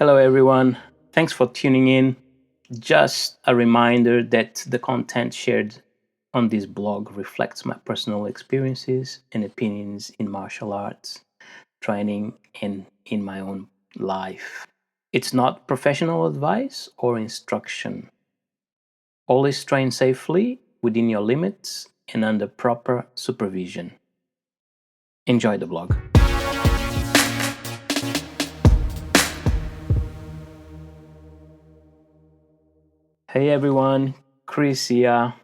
Hello, everyone. Thanks for tuning in. Just a reminder that the content shared on this blog reflects my personal experiences and opinions in martial arts, training, and in my own life. It's not professional advice or instruction. Always train safely within your limits and under proper supervision. Enjoy the blog. Hey everyone, Chris here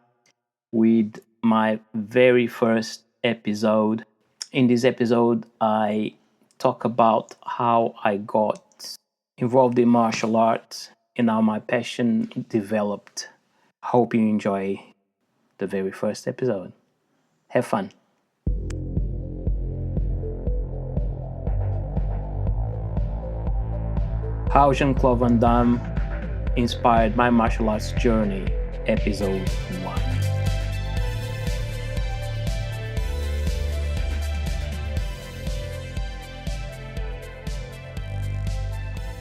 with my very first episode. In this episode, I talk about how I got involved in martial arts and how my passion developed. Hope you enjoy the very first episode. Have fun. How Jean-Claude Van Damme inspired my martial arts journey, episode 1.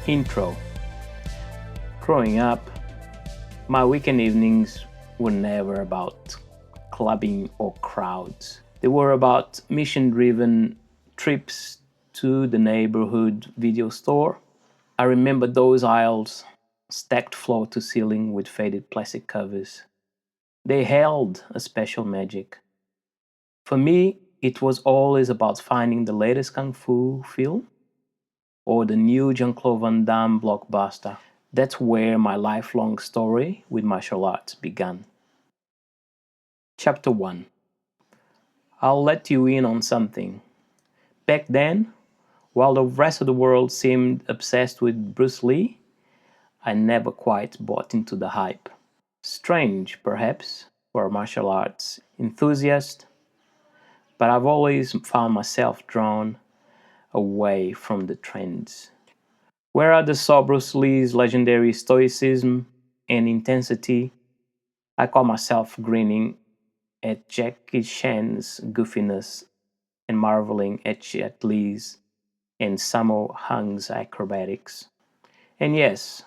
Intro. Growing up, my weekend evenings were never about clubbing or crowds. They were about mission-driven trips to the neighborhood video store. I remember those aisles stacked floor to ceiling with faded plastic covers. They held a special magic. For me, it was always about finding the latest kung fu film or the new Jean-Claude Van Damme blockbuster. That's where my lifelong story with martial arts began. Chapter 1. I'll let you in on something. Back then, while the rest of the world seemed obsessed with Bruce Lee, I never quite bought into the hype. Strange, perhaps, for a martial arts enthusiast, but I've always found myself drawn away from the trends. Where others saw Bruce Lee's legendary stoicism and intensity, I caught myself grinning at Jackie Chan's goofiness and marveling at Jet Li's and Sammo Hung's acrobatics. And yes,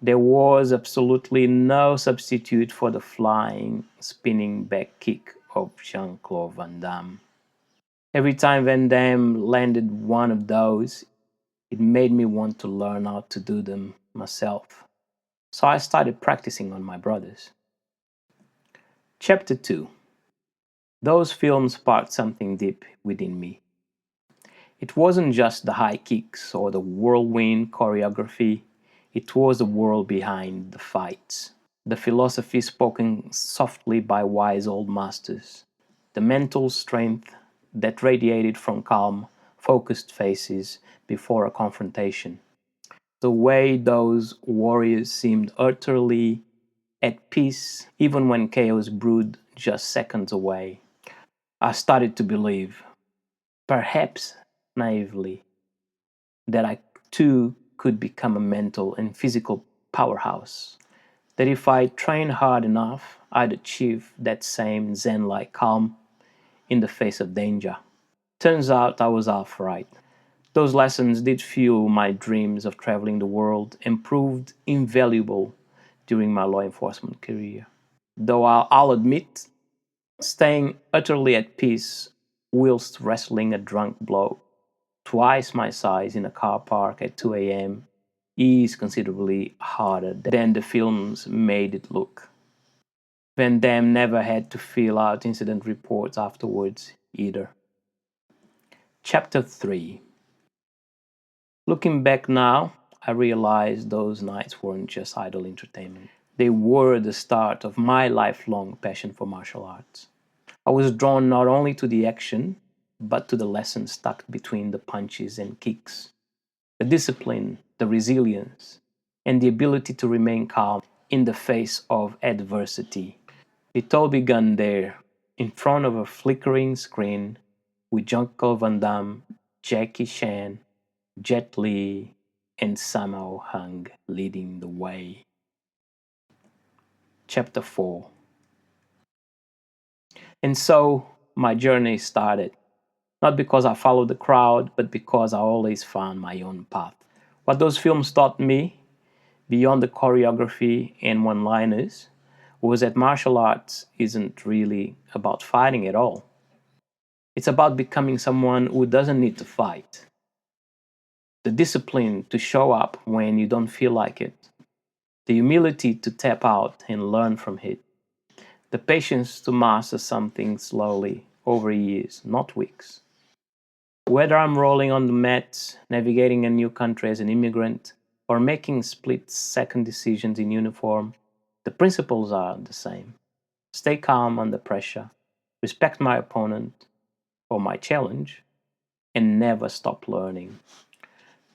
there was absolutely no substitute for the flying, spinning back kick of Jean-Claude Van Damme. Every time Van Damme landed one of those, it made me want to learn how to do them myself. So I started practicing on my brothers. Chapter 2. Those films sparked something deep within me. It wasn't just the high kicks or the whirlwind choreography, it was the world behind the fights. The philosophy spoken softly by wise old masters. The mental strength that radiated from calm, focused faces before a confrontation. The way those warriors seemed utterly at peace even when chaos brewed just seconds away. I started to believe, perhaps naively, that I too could become a mental and physical powerhouse. That if I trained hard enough, I'd achieve that same Zen-like calm in the face of danger. Turns out I was half right. Those lessons did fuel my dreams of traveling the world and proved invaluable during my law enforcement career. Though I'll admit, staying utterly at peace whilst wrestling a drunk bloke twice my size in a car park at 2 a.m. is considerably harder than the films made it look. Van Damme never had to fill out incident reports afterwards either. Chapter 3. Looking back now, I realize those nights weren't just idle entertainment. They were the start of my lifelong passion for martial arts. I was drawn not only to the action, but to the lessons tucked between the punches and kicks. The discipline, the resilience, and the ability to remain calm in the face of adversity. It all began there, in front of a flickering screen, with Jean-Claude Van Damme, Jackie Chan, Jet Li, and Sammo Hung leading the way. Chapter 4. And so my journey started, not because I followed the crowd, but because I always found my own path. What those films taught me, beyond the choreography and one-liners, was that martial arts isn't really about fighting at all. It's about becoming someone who doesn't need to fight. The discipline to show up when you don't feel like it. The humility to tap out and learn from it. The patience to master something slowly over years, not weeks. Whether I'm rolling on the mat, navigating a new country as an immigrant, or making split-second decisions in uniform, the principles are the same. Stay calm under pressure, respect my opponent or my challenge, and never stop learning.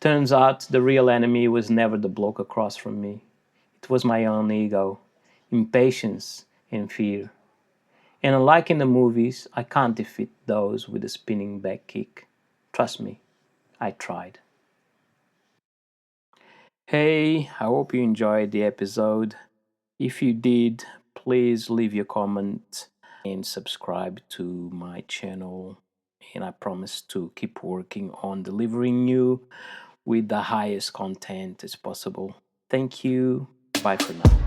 Turns out the real enemy was never the bloke across from me. It was my own ego, impatience, and fear. And unlike in the movies, I can't defeat those with a spinning back kick. Trust me, I tried. Hey, I hope you enjoyed the episode. If you did, please leave your comment and subscribe to my channel. And I promise to keep working on delivering you with the highest content as possible. Thank you. Bye for now.